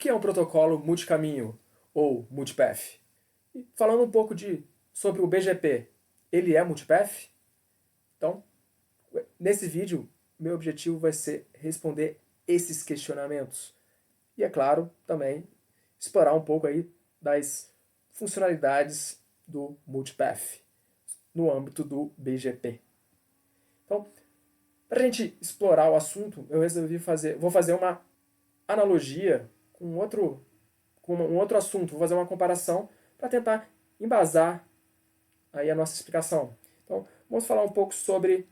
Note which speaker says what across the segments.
Speaker 1: que é um protocolo multicaminho ou multipath? E falando um pouco sobre o BGP, ele é multipath? Então, nesse vídeo, meu objetivo vai ser responder esses questionamentos. E, é claro, também explorar um pouco aí das funcionalidades do multipath no âmbito do BGP. Então, para a gente explorar o assunto, eu resolvi vou fazer uma analogia com um outro assunto, vou fazer uma comparação para tentar embasar aí a nossa explicação. Então, vamos falar um pouco sobre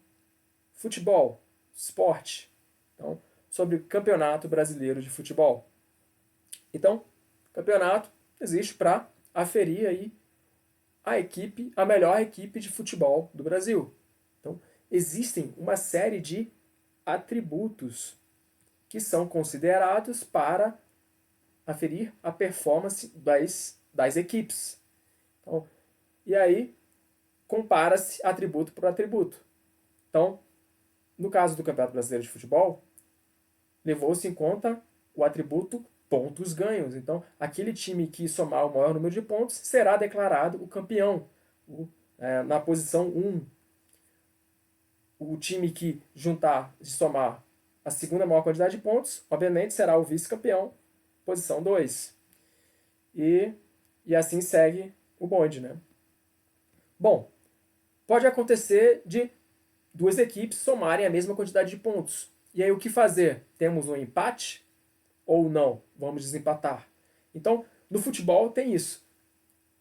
Speaker 1: futebol, esporte, então, sobre o Campeonato Brasileiro de Futebol. Então, campeonato existe para aferir aí a melhor equipe de futebol do Brasil. Então, existem uma série de atributos que são considerados para aferir a performance das equipes. Então, e aí, compara-se atributo por atributo. Então, no caso do Campeonato Brasileiro de Futebol, levou-se em conta o atributo pontos ganhos. Então, aquele time que somar o maior número de pontos será declarado o campeão, na posição 1. O time que somar a segunda maior quantidade de pontos, obviamente será o vice-campeão, posição 2. E assim segue o bonde, né? Bom, pode acontecer de duas equipes somarem a mesma quantidade de pontos. E aí o que fazer? Temos um empate ou não? Vamos desempatar. Então, no futebol tem isso.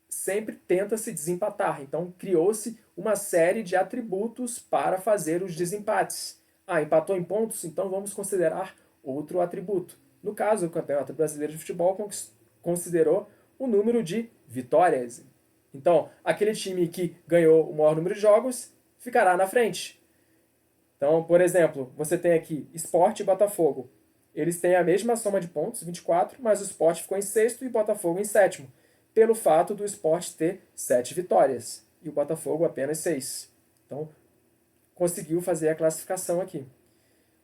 Speaker 1: Sempre tenta-se desempatar. Então, criou-se uma série de atributos para fazer os desempates. Empatou em pontos? Então vamos considerar outro atributo. No caso, o Campeonato Brasileiro de Futebol considerou o número de vitórias. Então, aquele time que ganhou o maior número de jogos ficará na frente. Então, por exemplo, você tem aqui Sport e Botafogo. Eles têm a mesma soma de pontos, 24, mas o Sport ficou em sexto e o Botafogo em sétimo, pelo fato do Sport ter 7 vitórias e o Botafogo apenas 6. Então, conseguiu fazer a classificação aqui.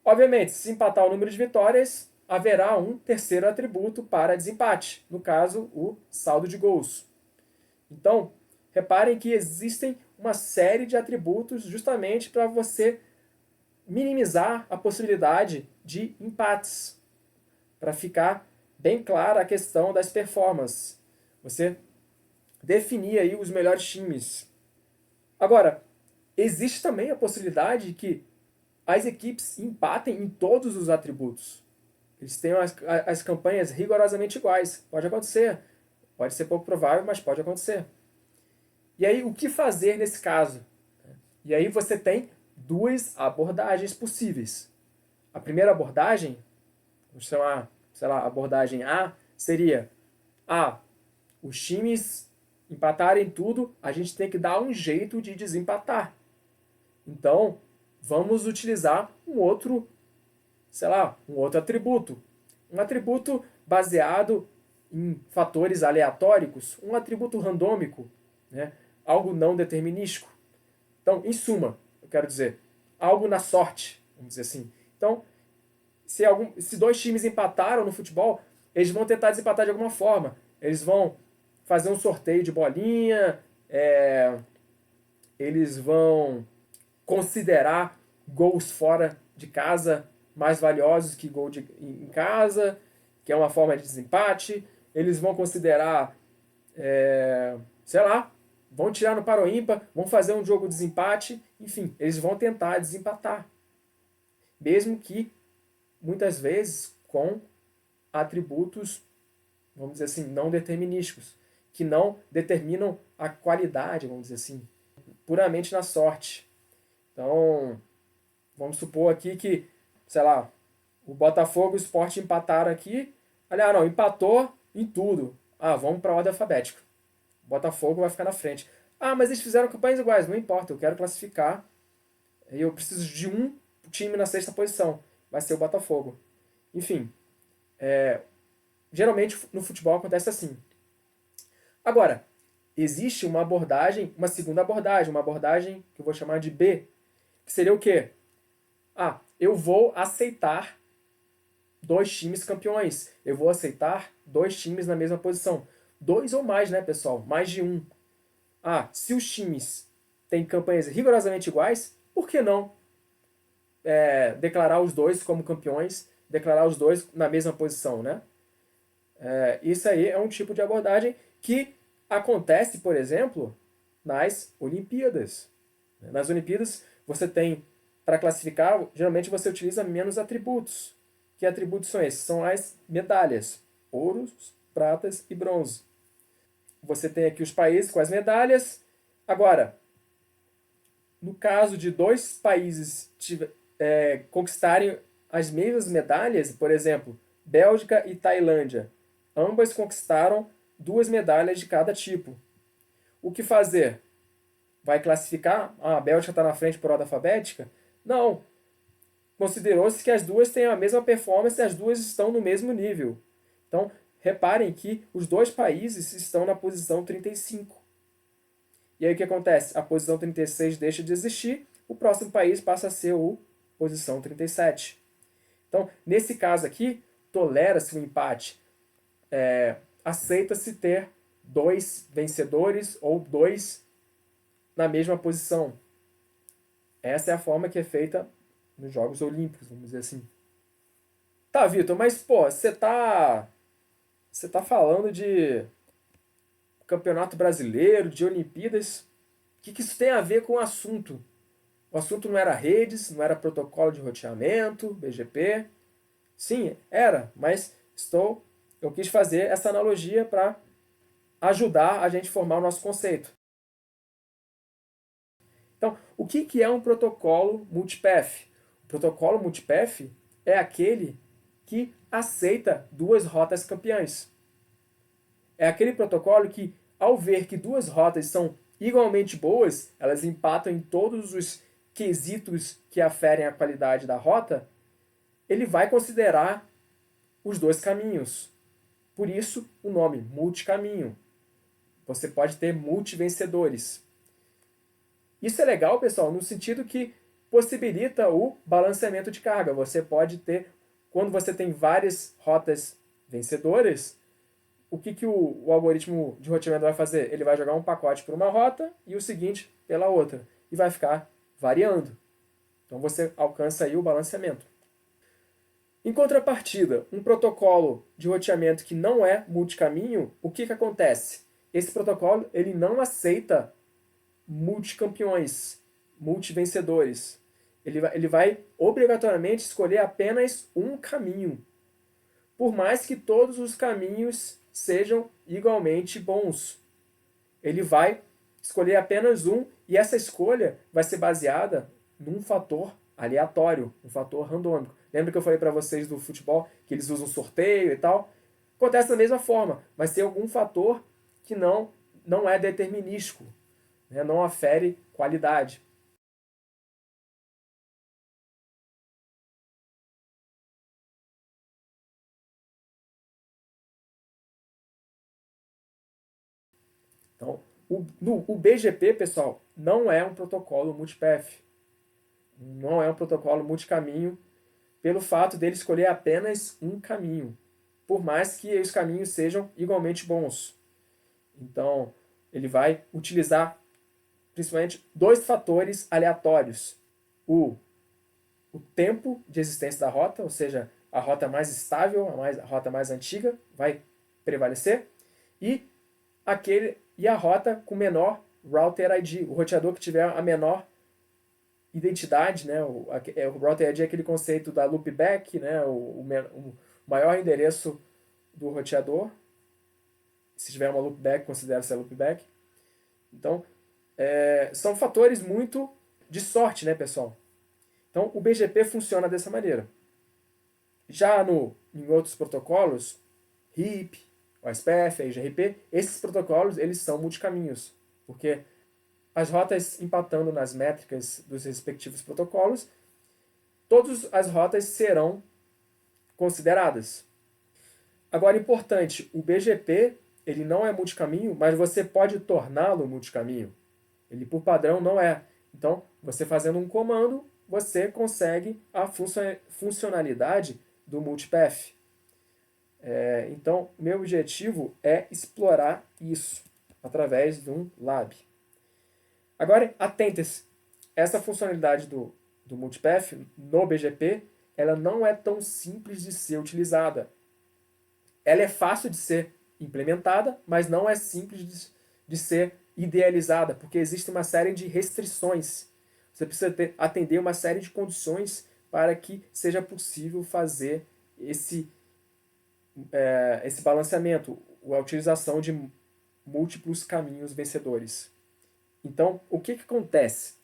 Speaker 1: Obviamente, se empatar o número de vitórias, haverá um terceiro atributo para desempate, no caso, o saldo de gols. Então, reparem que existem uma série de atributos justamente para você minimizar a possibilidade de empates, para ficar bem clara a questão das performances. Você definir aí os melhores times. Agora, existe também a possibilidade de que as equipes empatem em todos os atributos. Eles tenham as campanhas rigorosamente iguais. Pode acontecer. Pode ser pouco provável, mas pode acontecer. E aí, o que fazer nesse caso? E aí você tem duas abordagens possíveis. A primeira abordagem, vamos chamar, sei lá, abordagem A, seria os times empatarem tudo, a gente tem que dar um jeito de desempatar. Então, vamos utilizar um outro atributo. Um atributo baseado em fatores aleatórios, um atributo randômico, né? Algo não determinístico. Então, em suma, eu quero dizer, algo na sorte, vamos dizer assim. Então, se dois times empataram no futebol, eles vão tentar desempatar de alguma forma. Eles vão fazer um sorteio de bolinha, eles vão considerar gols fora de casa mais valiosos que gol em casa, que é uma forma de desempate. Eles vão considerar, vão tirar no para ou ímpar, vão fazer um jogo de desempate. Enfim, eles vão tentar desempatar. Mesmo que, muitas vezes, com atributos, vamos dizer assim, não determinísticos, que não determinam a qualidade, vamos dizer assim, puramente na sorte. Então, vamos supor aqui que, o Botafogo e o Sport empataram aqui. Empatou em tudo. Vamos para a ordem alfabética. O Botafogo vai ficar na frente. Mas eles fizeram campanhas iguais. Não importa, eu quero classificar. E eu preciso de um time na sexta posição. Vai ser o Botafogo. Enfim, geralmente no futebol acontece assim. Agora, existe uma segunda abordagem, uma abordagem que eu vou chamar de B, que seria o quê? Eu vou aceitar dois times campeões. Eu vou aceitar dois times na mesma posição. Dois ou mais, né, pessoal? Mais de um. Ah, se os times têm campanhas rigorosamente iguais, por que não declarar os dois como campeões, declarar os dois na mesma posição, né? Isso aí é um tipo de abordagem que acontece, por exemplo, nas Olimpíadas. Nas Olimpíadas, você tem, para classificar, geralmente você utiliza menos atributos. Que atributos são esses? São as medalhas: ouros, pratas e bronze. Você tem aqui os países com as medalhas. Agora, no caso de dois países conquistarem as mesmas medalhas, por exemplo, Bélgica e Tailândia, ambas conquistaram 2 medalhas de cada tipo. O que fazer? Vai classificar? Ah, a Bélgica está na frente por ordem alfabética? Não. Considerou-se que as duas têm a mesma performance e as duas estão no mesmo nível. Então, reparem que os dois países estão na posição 35. E aí o que acontece? A posição 36 deixa de existir, o próximo país passa a ser o posição 37. Então, nesse caso aqui, tolera-se o empate. Aceita-se ter dois vencedores ou dois na mesma posição. Essa é a forma que é feita nos Jogos Olímpicos, vamos dizer assim. Tá, Vitor, mas pô, você tá falando de Campeonato Brasileiro, de Olimpíadas. O que isso tem a ver com o assunto? O assunto não era redes, não era protocolo de roteamento, BGP. Sim, era, mas eu quis fazer essa analogia para ajudar a gente a formar o nosso conceito. Então, o que é um protocolo multipath? O protocolo multipath é aquele que aceita duas rotas campeãs. É aquele protocolo que, ao ver que duas rotas são igualmente boas, elas empatam em todos os quesitos que aferem a qualidade da rota, ele vai considerar os dois caminhos. Por isso, o nome multicaminho. Você pode ter multivencedores. Isso é legal, pessoal, no sentido que possibilita o balanceamento de carga. Você pode ter, quando você tem várias rotas vencedoras, o que o algoritmo de roteamento vai fazer? Ele vai jogar um pacote por uma rota e o seguinte pela outra. E vai ficar variando. Então você alcança aí o balanceamento. Em contrapartida, um protocolo de roteamento que não é multicaminho, o que acontece? Esse protocolo ele não aceita multicampeões, multivencedores. Ele vai obrigatoriamente escolher apenas um caminho. Por mais que todos os caminhos sejam igualmente bons. Ele vai escolher apenas um e essa escolha vai ser baseada num fator aleatório, um fator randômico. Lembra que eu falei para vocês do futebol que eles usam sorteio e tal? Acontece da mesma forma, mas tem algum fator que não é determinístico, né? Não afere qualidade. Então, o BGP, pessoal, não é um protocolo multipath. Não é um protocolo multicaminho pelo fato dele escolher apenas um caminho, por mais que os caminhos sejam igualmente bons. Então, ele vai utilizar principalmente dois fatores aleatórios. O tempo de existência da rota, ou seja, a rota mais estável, a rota mais antiga, vai prevalecer, e a rota com menor router ID, o roteador que tiver a menor identidade, né? O router ID é aquele conceito da loopback, né? O maior endereço do roteador. Se tiver uma loopback, considera-se a loopback. Então, são fatores muito de sorte, né, pessoal? Então, o BGP funciona dessa maneira. Já em outros protocolos, RIP, OSPF, IGRP, esses protocolos eles são multicaminhos, porque as rotas empatando nas métricas dos respectivos protocolos, todas as rotas serão consideradas. Agora, importante, o BGP ele não é multicaminho, mas você pode torná-lo multicaminho. Ele, por padrão, não é. Então, você fazendo um comando, você consegue a funcionalidade do multipath. Então, meu objetivo é explorar isso através de um lab. Agora, atentem-se, essa funcionalidade do multipath no BGP, ela não é tão simples de ser utilizada. Ela é fácil de ser implementada, mas não é simples de ser idealizada, porque existe uma série de restrições. Você precisa atender uma série de condições para que seja possível fazer esse balanceamento, a utilização de múltiplos caminhos vencedores. Então, o que acontece?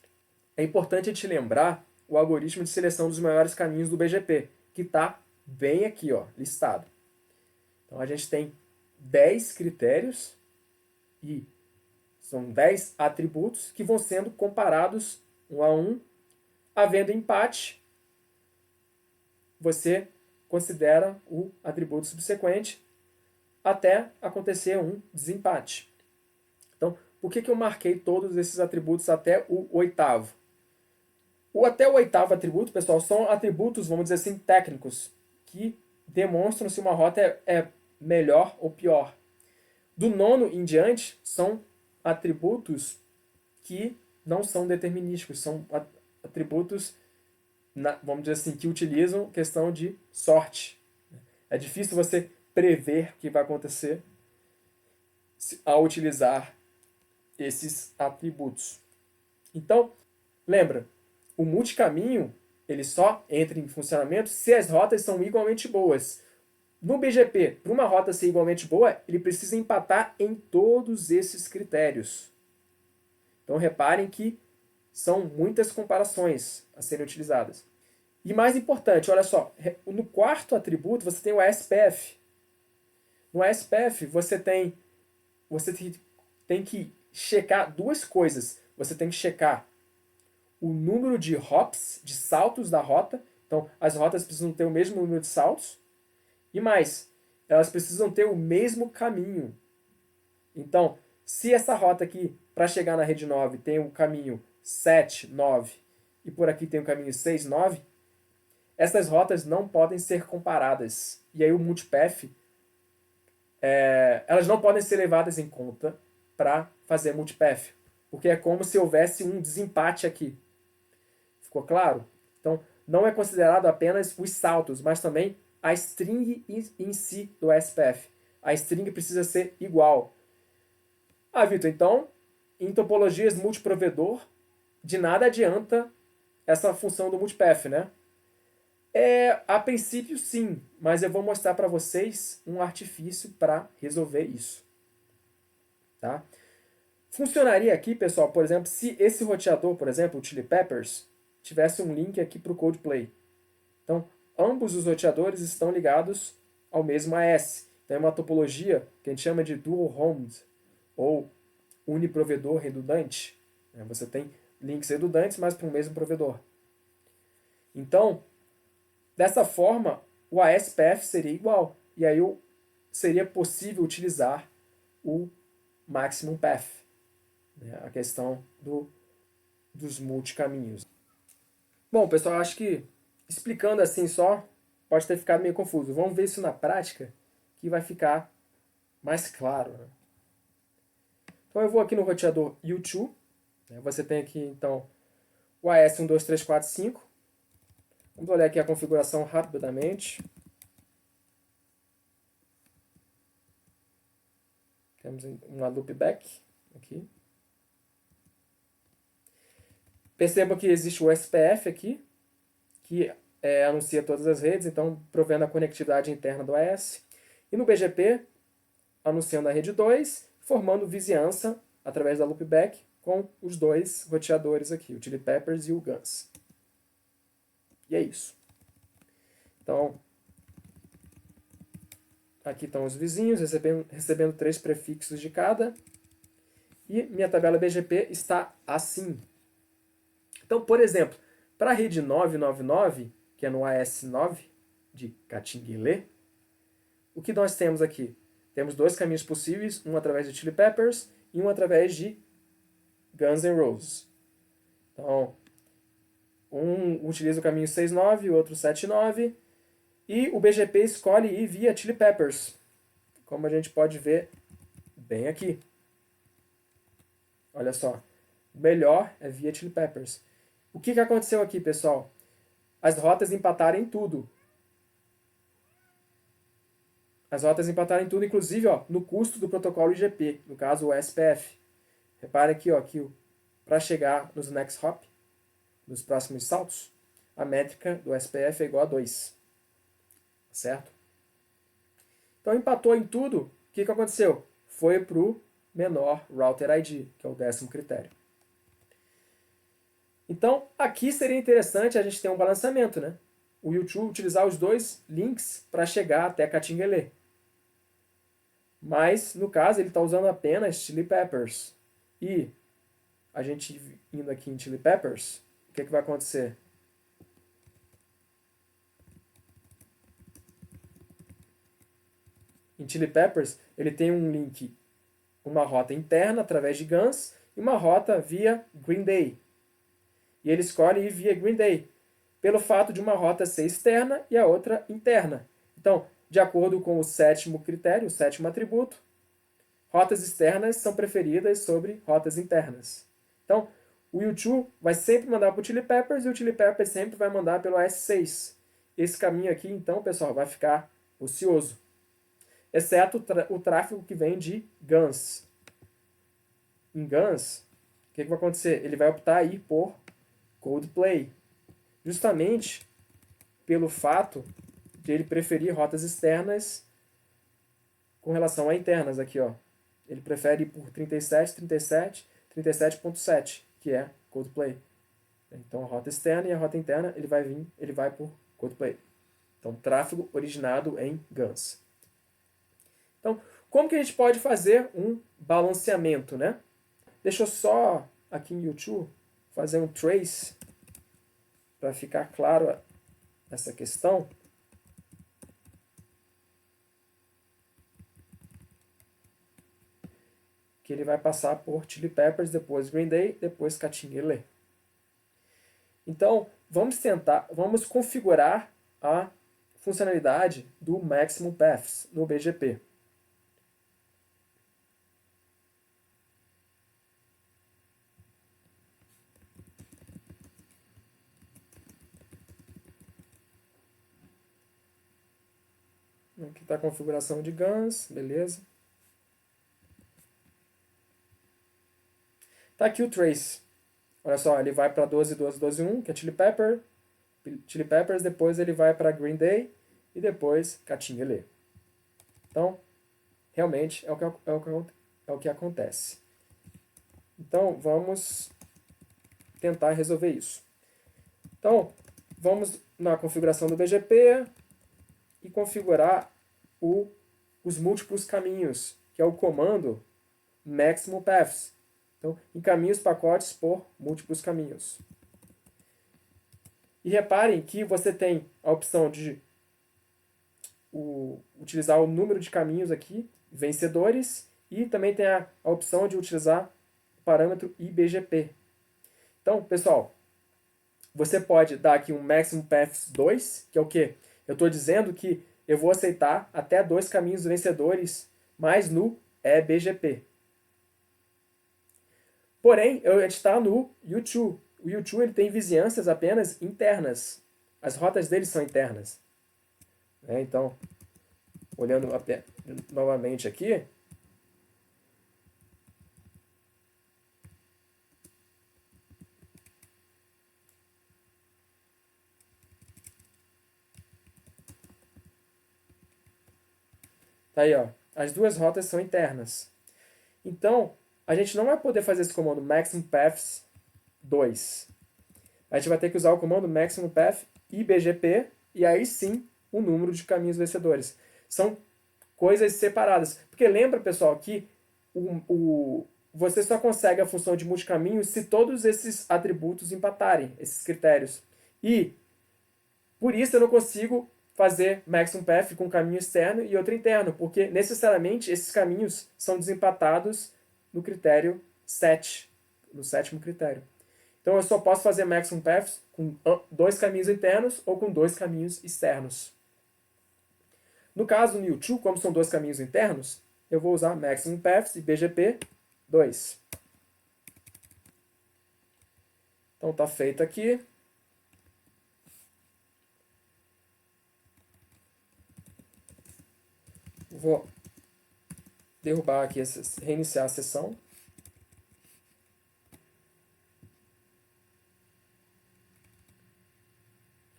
Speaker 1: É importante te lembrar o algoritmo de seleção dos maiores caminhos do BGP, que está bem aqui, ó, listado. Então, a gente tem 10 critérios e são 10 atributos que vão sendo comparados um a um. Havendo empate, você considera o atributo subsequente até acontecer um desempate. Então, por que eu marquei todos esses atributos até o oitavo? Até o oitavo atributo, pessoal, são atributos, vamos dizer assim, técnicos, que demonstram se uma rota é melhor ou pior. Do nono em diante, são atributos que não são determinísticos, são atributos, vamos dizer assim, que utilizam questão de sorte. É difícil você prever o que vai acontecer ao utilizar esses atributos. Então, lembra, o multicaminho ele só entra em funcionamento se as rotas são igualmente boas. No BGP, para uma rota ser igualmente boa, ele precisa empatar em todos esses critérios. Então reparem que são muitas comparações a serem utilizadas. E mais importante, olha só, no quarto atributo você tem o ASPF. No ASPF você tem que checar duas coisas. Você tem que checar o número de hops, de saltos da rota. Então, as rotas precisam ter o mesmo número de saltos. E mais, elas precisam ter o mesmo caminho. Então, se essa rota aqui, para chegar na rede 9, tem o caminho 7, 9, e por aqui tem o caminho 6, 9, essas rotas não podem ser comparadas. E aí o multipath, elas não podem ser levadas em conta para fazer multipath. Porque é como se houvesse um desempate aqui. Ficou claro? Então, não é considerado apenas os saltos, mas também a string em si do SPF. A string precisa ser igual. Ah, Vitor, então, em topologias multiprovedor, de nada adianta essa função do multipath, né? A princípio, sim, mas eu vou mostrar para vocês um artifício para resolver isso. Tá? Funcionaria aqui, pessoal, por exemplo, se esse roteador, por exemplo, o Chili Peppers, tivesse um link aqui para o Codeplay. Então, ambos os roteadores estão ligados ao mesmo AS. Então, é uma topologia que a gente chama de dual-homed, ou uniprovedor redundante. Você tem links redundantes, mas para o mesmo provedor. Então, dessa forma, o ASPF seria igual. E aí seria possível utilizar o Maximum Path. A questão dos multicaminhos. Bom, pessoal, acho que explicando assim só, pode ter ficado meio confuso. Vamos ver isso na prática, que vai ficar mais claro. Né? Então eu vou aqui no roteador U2. Você tem aqui, então, o AS 12345. Vamos olhar aqui a configuração rapidamente. Temos uma loopback aqui. Perceba que existe o SPF aqui, que anuncia todas as redes, então provendo a conectividade interna do AS. E no BGP, anunciando a rede 2, formando vizinhança através da loopback com os dois roteadores aqui, o Chili Peppers e o Guns. E é isso. Então, aqui estão os vizinhos, recebendo 3 prefixos de cada. E minha tabela BGP está assim. Então, por exemplo, para a rede 999, que é no AS9 de Catinguelê, o que nós temos aqui? Temos 2 caminhos possíveis, um através de Chili Peppers e um através de Guns N' Roses. Então, um utiliza o caminho 6.9, o outro 7.9. E o BGP escolhe ir via Chili Peppers, como a gente pode ver bem aqui. Olha só, o melhor é via Chili Peppers. O que aconteceu aqui, pessoal? As rotas empataram em tudo. As rotas empataram em tudo, inclusive ó, no custo do protocolo IGP, no caso o SPF. Repare aqui, ó, que para chegar nos next hop, nos próximos saltos, a métrica do SPF é igual a 2. Certo? Então empatou em tudo, o que aconteceu? Foi para o menor router ID, que é o 10º critério. Então, aqui seria interessante a gente ter um balanceamento, né? O YouTube utilizar os dois links para chegar até Katingele. Mas, no caso, ele está usando apenas Chili Peppers. E a gente indo aqui em Chili Peppers, o que vai acontecer? Em Chili Peppers, ele tem um link, uma rota interna através de GANs e uma rota via Green Day. E ele escolhe ir via Green Day, pelo fato de uma rota ser externa e a outra interna. Então, de acordo com o 7º critério, o 7º atributo, rotas externas são preferidas sobre rotas internas. Então, o YouTube vai sempre mandar para o Chili Peppers e o Chili Peppers sempre vai mandar pelo S6. Esse caminho aqui, então, pessoal, vai ficar ocioso. Exceto o tráfego que vem de GANs. Em GANs, o que vai acontecer? Ele vai optar aí por Coldplay. Justamente pelo fato de ele preferir rotas externas com relação a internas aqui, ó. Ele prefere ir por 37, 37, 37.7, que é Coldplay. Então a rota externa e a rota interna ele vai por Coldplay. Então tráfego originado em GANs. Então, como que a gente pode fazer um balanceamento, né? Deixa eu só aqui em YouTube fazer um trace para ficar claro essa questão. Que ele vai passar por Chili Peppers, depois Green Day, depois Katingele. Então, vamos configurar a funcionalidade do Maximum Paths no BGP. Aqui está a configuração de GANs, beleza. Está aqui o trace. Olha só, ele vai para 12, 12, 12, 1, que é Chili Peppers, depois ele vai para Green Day e depois Katingele. Então, realmente é o que acontece. Então, vamos tentar resolver isso. Então, vamos na configuração do BGP e configurar os múltiplos caminhos, que é o comando Maximum Paths. Então, encaminhe os pacotes por múltiplos caminhos. E reparem que você tem a opção de utilizar o número de caminhos aqui, vencedores, e também tem a opção de utilizar o parâmetro IBGP. Então, pessoal, você pode dar aqui um Maximum Paths 2, que é o quê? Eu estou dizendo que eu vou aceitar até 2 caminhos vencedores, mas no eBGP. Porém, eu está no U2. O U2 ele tem vizinhanças apenas internas. As rotas dele são internas. Então, olhando novamente aqui, tá aí, ó, as duas rotas são internas. Então, a gente não vai poder fazer esse comando Maximum Paths 2. A gente vai ter que usar o comando Maximum Path IBGP e aí sim o número de caminhos vencedores. São coisas separadas. Porque lembra, pessoal, que você só consegue a função de multicaminho se todos esses atributos empatarem, esses critérios. E por isso eu não consigo fazer Maximum Path com um caminho externo e outro interno, porque necessariamente esses caminhos são desempatados no critério 7, no 7º critério. Então eu só posso fazer Maximum Paths com 2 caminhos internos ou com 2 caminhos externos. No caso no U2, como são dois caminhos internos, eu vou usar Maximum Paths e BGP 2. Então está feito aqui. Vou derrubar aqui, reiniciar a sessão.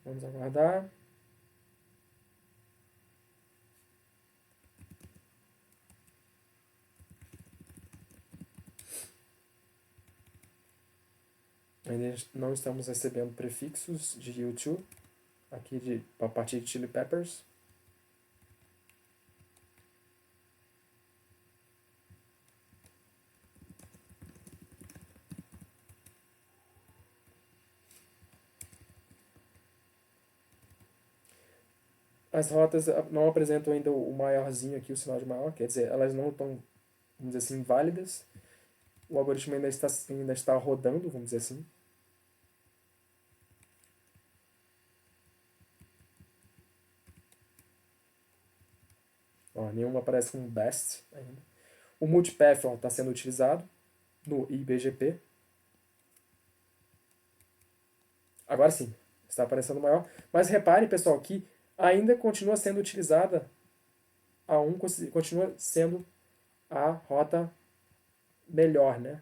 Speaker 1: Vamos aguardar. Ainda não estamos recebendo prefixos de YouTube aqui a partir de Chili Peppers. As rotas não apresentam ainda o maiorzinho aqui, o sinal de maior, quer dizer, elas não estão, vamos dizer assim, válidas. O algoritmo ainda está rodando, vamos dizer assim. Ó, nenhuma aparece com best ainda. O multipath está sendo utilizado no IBGP. Agora sim, está aparecendo maior. Mas repare, pessoal, que ainda continua sendo utilizada a 1, continua sendo a rota melhor, né?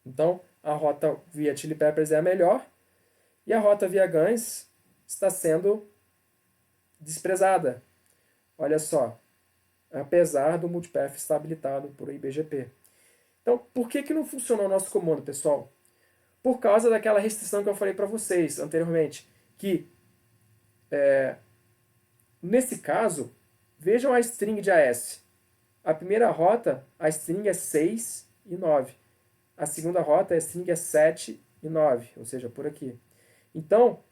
Speaker 1: Então, a rota via Chili Peppers é a melhor e a rota via Guns está sendo desprezada. Olha só, apesar do multipath estar habilitado por IBGP. Então, por que não funcionou o nosso comando, pessoal? Por causa daquela restrição que eu falei para vocês anteriormente, que nesse caso, vejam a string de AS. A primeira rota, a string é 6 e 9. A segunda rota, a string é 7 e 9, ou seja, por aqui. Então,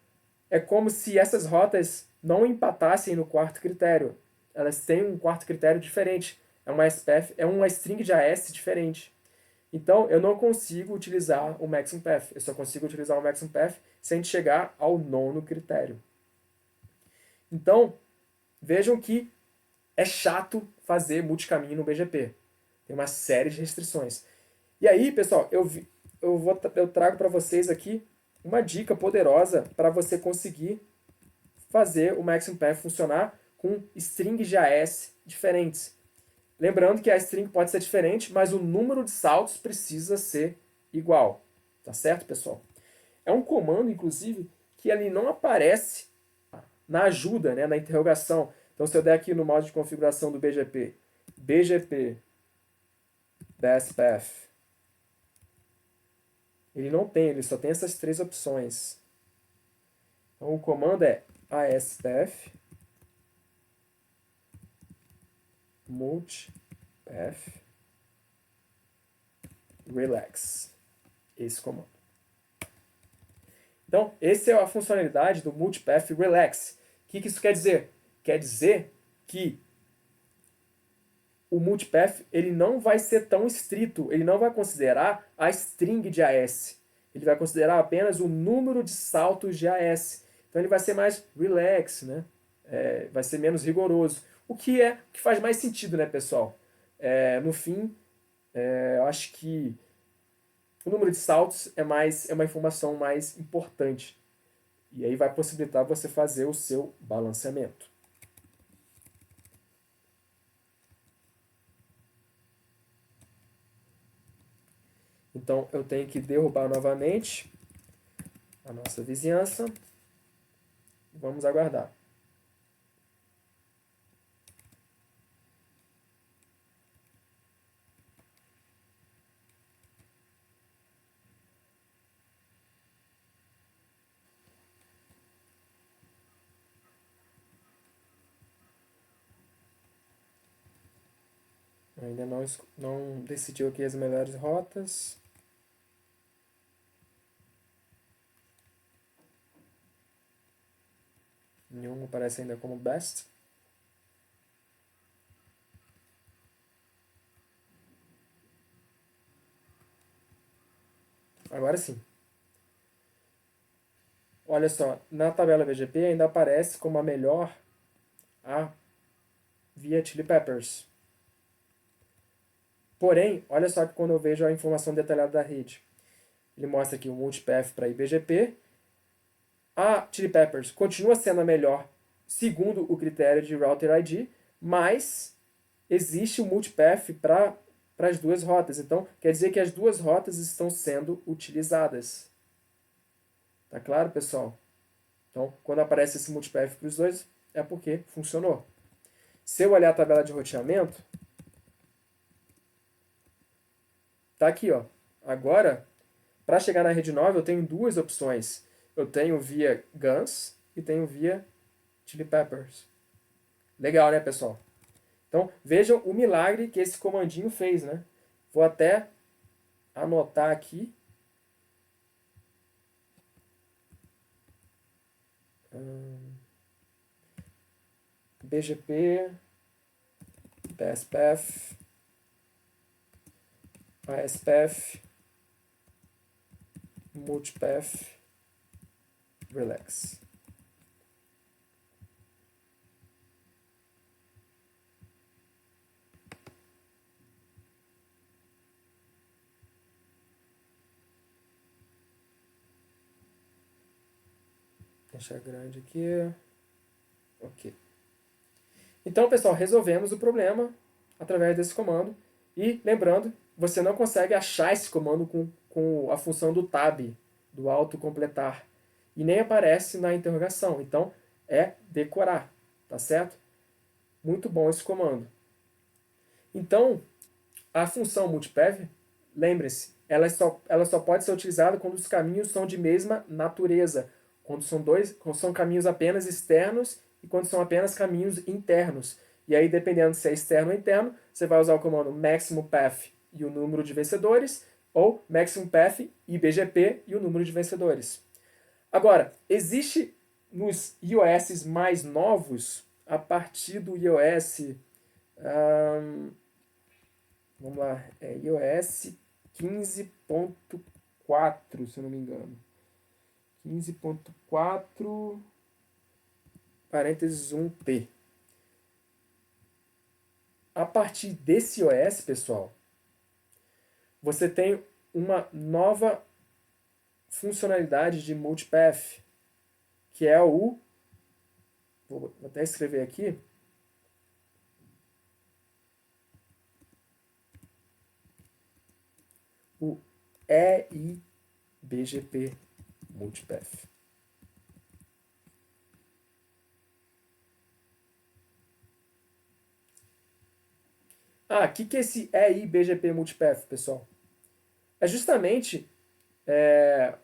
Speaker 1: é como se essas rotas não empatassem no quarto critério. Elas têm um quarto critério diferente. É uma string de AS diferente. Então, eu não consigo utilizar o Maximum Path. Eu só consigo utilizar o Maximum Path sem chegar ao 9º critério. Então, vejam que é chato fazer multicaminho no BGP. Tem uma série de restrições. E aí, pessoal, eu trago para vocês aqui uma dica poderosa para você conseguir fazer o Maximum Path funcionar com strings de AS diferentes. Lembrando que a string pode ser diferente, mas o número de saltos precisa ser igual. Tá certo, pessoal? É um comando, inclusive, que ali não aparece na ajuda, né, na interrogação. Então, se eu der aqui no modo de configuração do BGP, BGP BestPath, ele só tem essas três opções. Então, o comando é ASPath multipath relax. Esse comando. Então, essa é a funcionalidade do multipath relax. O que isso quer dizer? Quer dizer que o multipath ele não vai ser tão estrito, ele não vai considerar a string de AS. Ele vai considerar apenas o número de saltos de AS. Então ele vai ser mais relax, né? Vai ser menos rigoroso. O que faz mais sentido, né, pessoal? No fim, eu acho que o número de saltos é uma informação mais importante. E aí vai possibilitar você fazer o seu balanceamento. Então eu tenho que derrubar novamente a nossa vizinhança. Vamos aguardar. Ainda não decidiu aqui as melhores rotas. Nenhum aparece ainda como best. Agora sim. Olha só, na tabela BGP ainda aparece como a melhor a via Chili Peppers. Porém, olha só que quando eu vejo a informação detalhada da rede, ele mostra aqui o multipath para IBGP. A Chili Peppers continua sendo a melhor segundo o critério de Router ID, mas existe o multipath para as duas rotas. Então, quer dizer que as duas rotas estão sendo utilizadas. Tá claro, pessoal? Então, quando aparece esse multipath para os dois, é porque funcionou. Se eu olhar a tabela de roteamento, tá aqui, ó. Agora, para chegar na rede 9, eu tenho duas opções. Eu tenho via GANs e tenho via Chili Peppers. Legal, né, pessoal? Então, vejam o milagre que esse comandinho fez, né? Vou até anotar aqui. BGP, PSPath, ASPath, Multipath, Relax. Deixar grande aqui. Ok. Então, pessoal, resolvemos o problema através desse comando. E, lembrando, você não consegue achar esse comando com a função do tab, do autocompletar. E nem aparece na interrogação. Então, é decorar, tá certo? Muito bom esse comando. Então, a função multipath, lembre-se, ela só pode ser utilizada quando os caminhos são de mesma natureza. Quando são caminhos apenas externos e quando são apenas caminhos internos. E aí, dependendo se é externo ou interno, você vai usar o comando maximumPath e o número de vencedores, ou maximumPath e BGP e o número de vencedores. Agora, existe nos iOS mais novos, a partir do iOS... vamos lá, é iOS 15.4, se eu não me engano. 15.4, parênteses 1P. A partir desse iOS, pessoal, você tem uma nova funcionalidade de multipath, que é o... Vou até escrever aqui. O EIBGP Multipath. O que é esse EIBGP Multipath, pessoal? É justamente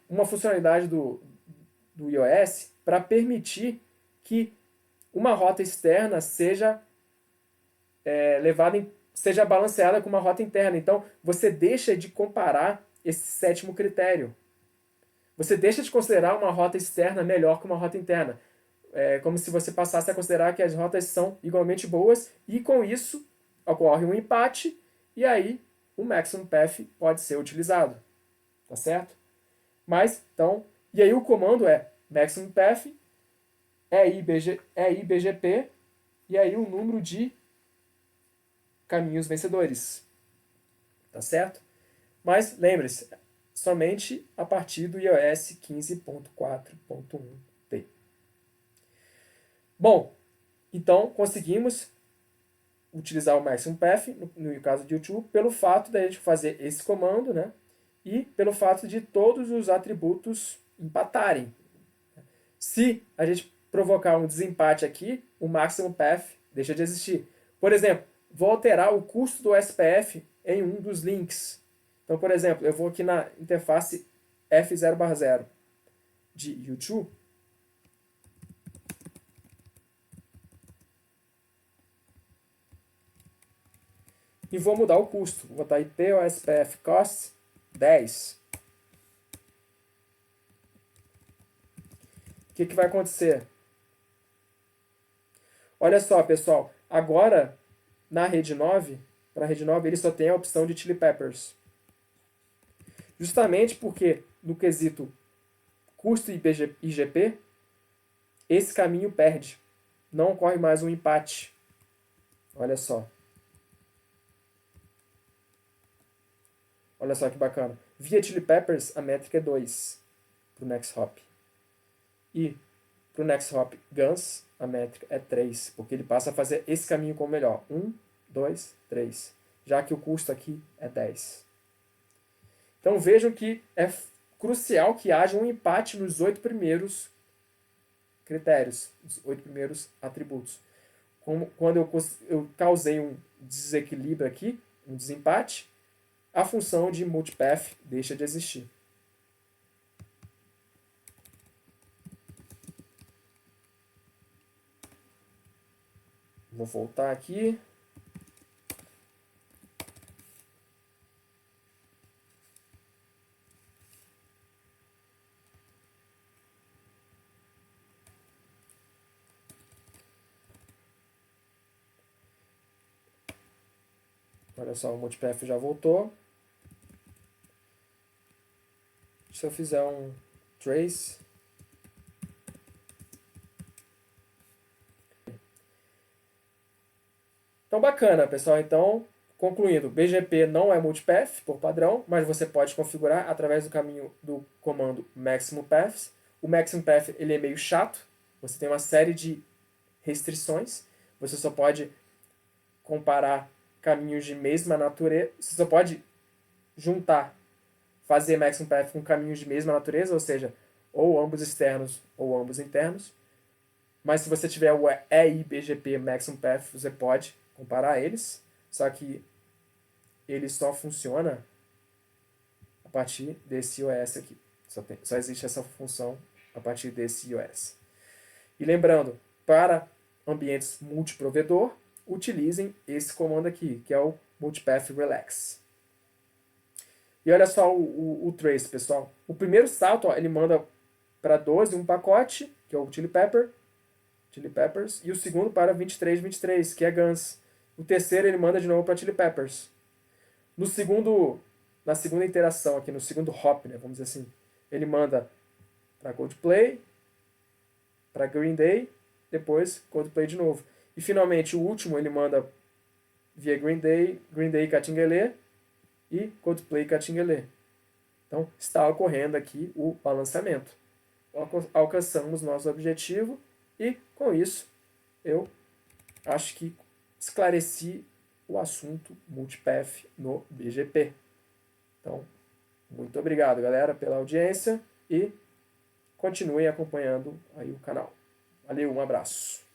Speaker 1: uma funcionalidade do iOS para permitir que uma rota externa seja seja balanceada com uma rota interna. Então, você deixa de comparar esse sétimo critério. Você deixa de considerar uma rota externa melhor que uma rota interna. É como se você passasse a considerar que as rotas são igualmente boas e, com isso, ocorre um empate e aí o maximum path pode ser utilizado. Tá certo? Mas, então, e aí o comando é maximum path, EIBGP, e aí o número de caminhos vencedores. Tá certo? Mas lembre-se, somente a partir do iOS 15.4.1p. Bom, então conseguimos utilizar o maximum path, no caso de YouTube, pelo fato da gente fazer esse comando, né? E pelo fato de todos os atributos empatarem. Se a gente provocar um desempate aqui, o maximum path deixa de existir. Por exemplo, vou alterar o custo do SPF em um dos links. Então, por exemplo, eu vou aqui na interface F0/0 de YouTube. E vou mudar o custo. Vou botar IPOSPF cost 10. O que vai acontecer? Olha só, pessoal. Agora, na rede 9, para a rede 9, ele só tem a opção de Chili Peppers. Justamente porque, no quesito custo IGP, esse caminho perde. não ocorre mais um empate. Olha só. Olha só que bacana. Via Chili Peppers, a métrica é 2 para o Next Hop. E para o Next Hop Guns, a métrica é 3, porque ele passa a fazer esse caminho como melhor. 1, 2, 3. Já que o custo aqui é 10. Então vejam que é crucial que haja um empate nos 8 primeiros critérios, os 8 primeiros atributos. Quando eu causei um desequilíbrio aqui, um desempate, a função de multipath deixa de existir. Vou voltar aqui. Olha só, o multipath já voltou. Se eu fizer um trace, então bacana, pessoal. Então, concluindo, BGP não é multipath por padrão, mas você pode configurar através do caminho do comando maximum paths. O maximum path ele é meio chato. Você tem uma série de restrições. Você só pode comparar caminhos de mesma natureza. Você só pode juntar, fazer maximum path com caminhos de mesma natureza, ou seja, ou ambos externos ou ambos internos. Mas se você tiver o EIBGP maximum path, você pode comparar eles, só que ele só funciona a partir desse iOS aqui. Só existe essa função a partir desse iOS. E lembrando, para ambientes multiprovedor, utilizem esse comando aqui, que é o multipath relax. E olha só o trace, pessoal. O primeiro salto, ó, ele manda para 12 um pacote, que é o Chili Peppers, e o segundo para 23, que é Guns. O terceiro ele manda de novo para Chili Peppers. Na segunda interação aqui, no segundo hop, né, vamos dizer assim, ele manda para Coldplay, para Green Day, depois Coldplay de novo. E finalmente o último ele manda via Green Day Catinguelê e Coldplay Catinguelê. Então está ocorrendo aqui o balanceamento. Alcançamos nosso objetivo e com isso eu acho que esclareci o assunto multipath no BGP. Então, muito obrigado, galera, pela audiência e continuem acompanhando aí o canal. Valeu, um abraço.